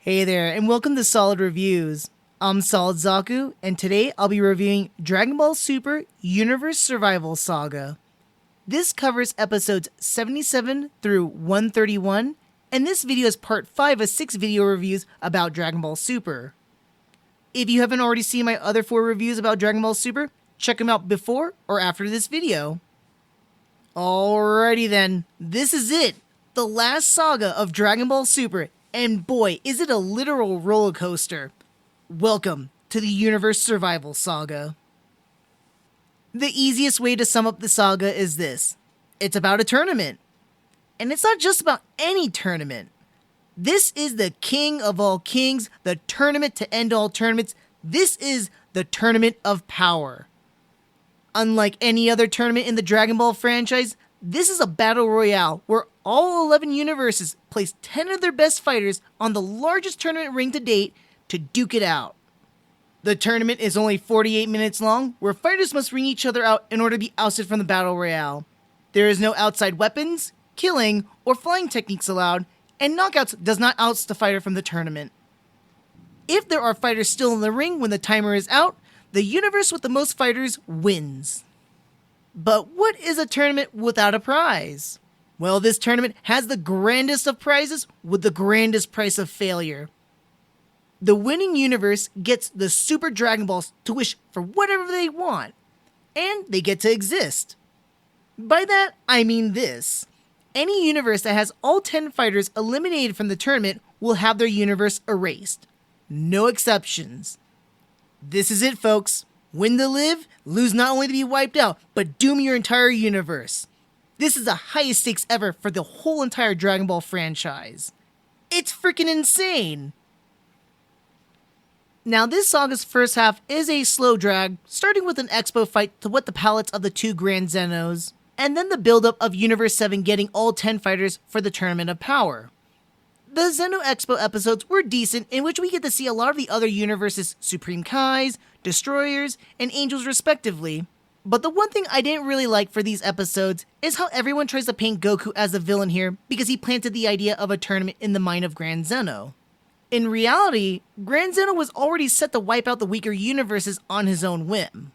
Hey there, and welcome to Solid Reviews. I'm Solid Zaku, and today I'll be reviewing Dragon Ball Super Universe Survival Saga. This covers episodes 77 through 131, and this video is part 5 of 6 video reviews about Dragon Ball Super. If you haven't already seen my other 4 reviews about Dragon Ball Super, check them out before or after this video. Alrighty then, this is it, the last saga of Dragon Ball Super. And boy, is it a literal roller coaster. Welcome to the Universe Survival Saga. The easiest way to sum up the saga is this. It's about a tournament. And it's not just about any tournament. This is the king of all kings, the tournament to end all tournaments. This is the Tournament of Power. Unlike any other tournament in the Dragon Ball franchise, this is a battle royale where all 11 universes place 10 of their best fighters on the largest tournament ring to date to duke it out. The tournament is only 48 minutes long, where fighters must ring each other out in order to be ousted from the battle royale. There is no outside weapons, killing, or flying techniques allowed, and knockouts does not oust the fighter from the tournament. If there are fighters still in the ring when the timer is out, the universe with the most fighters wins. But what is a tournament without a prize? Well, this tournament has the grandest of prizes with the grandest price of failure. The winning universe gets the Super Dragon Balls to wish for whatever they want, and they get to exist. By that, I mean this. Any universe that has all 10 fighters eliminated from the tournament will have their universe erased. No exceptions. This is it, folks. Win to live, lose not only to be wiped out, but doom your entire universe. This is the highest stakes ever for the whole entire Dragon Ball franchise. It's freaking insane! Now, this saga's first half is a slow drag, starting with an Expo fight to whet the palates of the two Grand Zenos, and then the buildup of Universe 7 getting all 10 fighters for the Tournament of Power. The Zeno Expo episodes were decent, in which we get to see a lot of the other universes' Supreme Kais, Destroyers, and Angels respectively. But the one thing I didn't really like for these episodes is how everyone tries to paint Goku as the villain here because he planted the idea of a tournament in the mind of Grand Zeno. In reality, Grand Zeno was already set to wipe out the weaker universes on his own whim.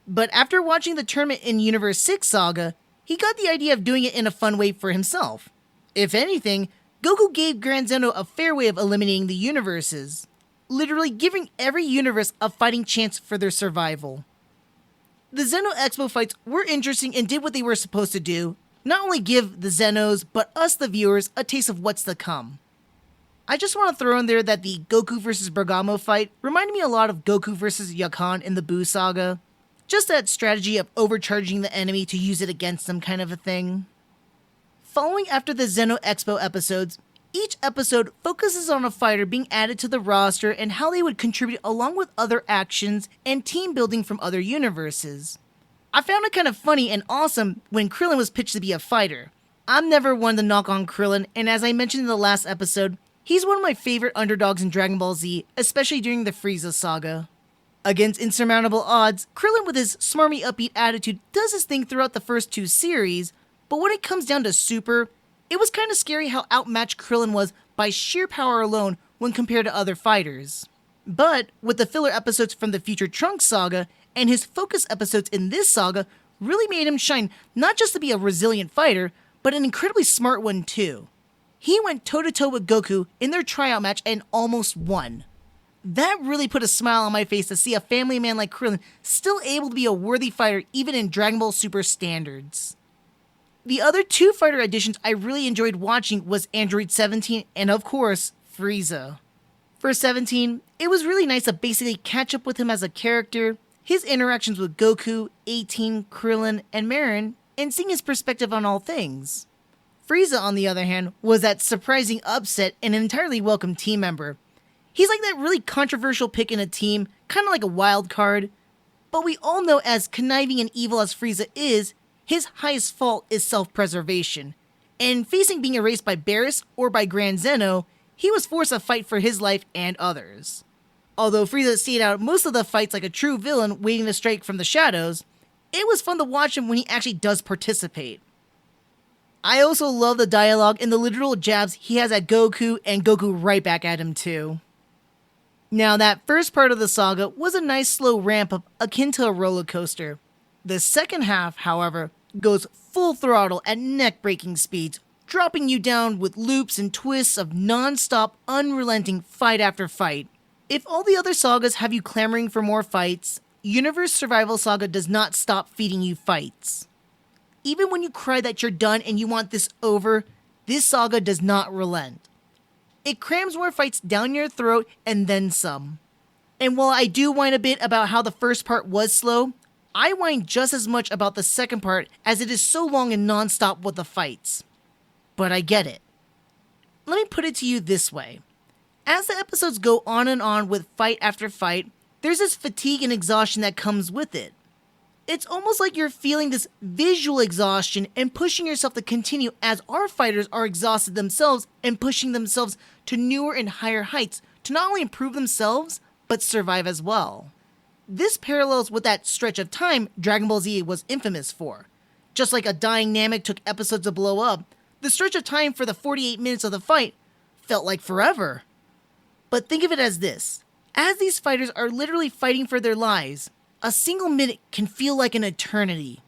But after watching the tournament in Universe 6 Saga, he got the idea of doing it in a fun way for himself. If anything, Goku gave Grand Zeno a fair way of eliminating the universes, literally giving every universe a fighting chance for their survival. The Zeno Expo fights were interesting and did what they were supposed to do, not only give the Zenos, but us the viewers a taste of what's to come. I just want to throw in there that the Goku vs. Bergamo fight reminded me a lot of Goku vs. Yakan in the Buu saga. Just that strategy of overcharging the enemy to use it against them kind of a thing. Following after the Zeno Expo episodes, each episode focuses on a fighter being added to the roster and how they would contribute along with other actions and team building from other universes. I found it kind of funny and awesome when Krillin was pitched to be a fighter. I'm never one to knock on Krillin, and as I mentioned in the last episode, he's one of my favorite underdogs in Dragon Ball Z, especially during the Frieza saga. Against insurmountable odds, Krillin with his smarmy upbeat attitude does his thing throughout the first 2 series, but when it comes down to Super, it was kind of scary how outmatched Krillin was by sheer power alone when compared to other fighters. But with the filler episodes from the Future Trunks saga and his focus episodes in this saga really made him shine not just to be a resilient fighter, but an incredibly smart one too. He went toe-to-toe with Goku in their tryout match and almost won. That really put a smile on my face to see a family man like Krillin still able to be a worthy fighter even in Dragon Ball Super standards. The other 2 fighter additions I really enjoyed watching was Android 17 and of course, Frieza. For 17, it was really nice to basically catch up with him as a character, his interactions with Goku, 18, Krillin, and Marin, and seeing his perspective on all things. Frieza, on the other hand, was that surprising upset and an entirely welcome team member. He's like that really controversial pick in a team, kind of like a wild card. But we all know as conniving and evil as Frieza is, his highest fault is self-preservation. And facing being erased by Barris or by Grand Zeno, he was forced to fight for his life and others. Although Frieza stayed out most of the fights like a true villain waiting to strike from the shadows, it was fun to watch him when he actually does participate. I also love the dialogue and the literal jabs he has at Goku and Goku right back at him too. Now that first part of the saga was a nice slow ramp up akin to a roller coaster. The second half, however, goes full throttle at neck-breaking speeds, dropping you down with loops and twists of non-stop, unrelenting fight after fight. If all the other sagas have you clamoring for more fights, Universe Survival Saga does not stop feeding you fights. Even when you cry that you're done and you want this over, this saga does not relent. It crams more fights down your throat and then some. And while I do whine a bit about how the first part was slow, I whine just as much about the second part as it is so long and non-stop with the fights. But I get it. Let me put it to you this way. As the episodes go on and on with fight after fight, there's this fatigue and exhaustion that comes with it. It's almost like you're feeling this visual exhaustion and pushing yourself to continue as our fighters are exhausted themselves and pushing themselves to newer and higher heights to not only improve themselves, but survive as well. This parallels with that stretch of time Dragon Ball Z was infamous for. Just like a dying Namek took episodes to blow up, the stretch of time for the 48 minutes of the fight felt like forever. But think of it as this. As these fighters are literally fighting for their lives, a single minute can feel like an eternity.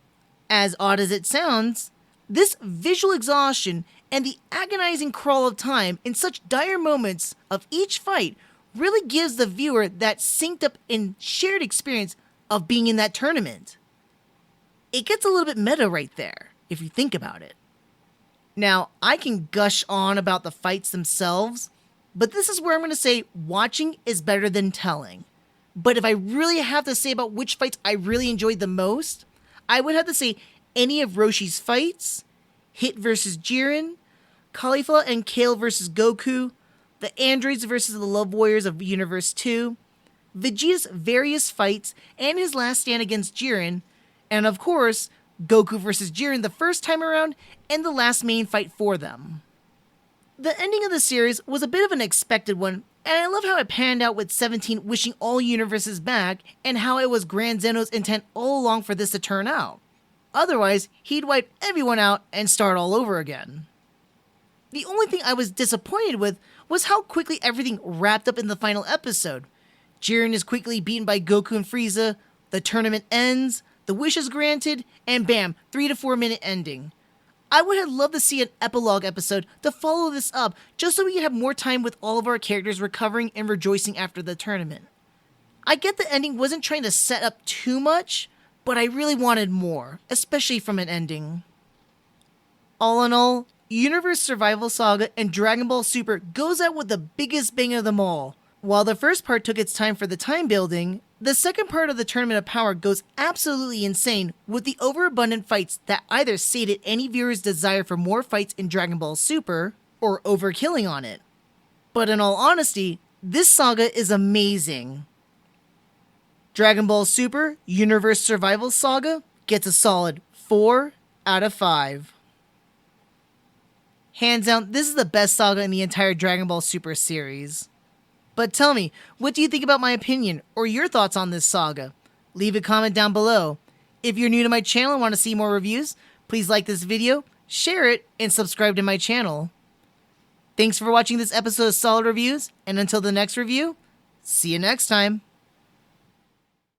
As odd as it sounds, this visual exhaustion and the agonizing crawl of time in such dire moments of each fight really gives the viewer that synced up and shared experience of being in that tournament. It gets a little bit meta right there, if you think about it. Now, I can gush on about the fights themselves, but this is where I'm going to say watching is better than telling. But if I really have to say about which fights I really enjoyed the most, I would have to say any of Roshi's fights, Hit vs. Jiren, Caulifla and Kale vs. Goku, the androids versus the Love Warriors of Universe 2, Vegeta's various fights and his last stand against Jiren, and of course, Goku vs. Jiren the first time around and the last main fight for them. The ending of the series was a bit of an expected one, and I love how it panned out with 17 wishing all universes back and how it was Grand Zeno's intent all along for this to turn out. Otherwise, he'd wipe everyone out and start all over again. The only thing I was disappointed with was how quickly everything wrapped up in the final episode. Jiren is quickly beaten by Goku and Frieza, the tournament ends, the wish is granted, and bam, 3 to 4 minute ending. I would have loved to see an epilogue episode to follow this up just so we could have more time with all of our characters recovering and rejoicing after the tournament. I get the ending wasn't trying to set up too much, but I really wanted more, especially from an ending. All in all, Universe Survival Saga and Dragon Ball Super goes out with the biggest bang of them all. While the first part took its time for the time building, the second part of the Tournament of Power goes absolutely insane with the overabundant fights that either sated any viewer's desire for more fights in Dragon Ball Super, or overkilling on it. But in all honesty, this saga is amazing. Dragon Ball Super Universe Survival Saga gets a solid 4 out of 5. Hands down, this is the best saga in the entire Dragon Ball Super series. But tell me, what do you think about my opinion or your thoughts on this saga? Leave a comment down below. If you're new to my channel and want to see more reviews, please like this video, share it, and subscribe to my channel. Thanks for watching this episode of Solid Reviews, and until the next review, see you next time.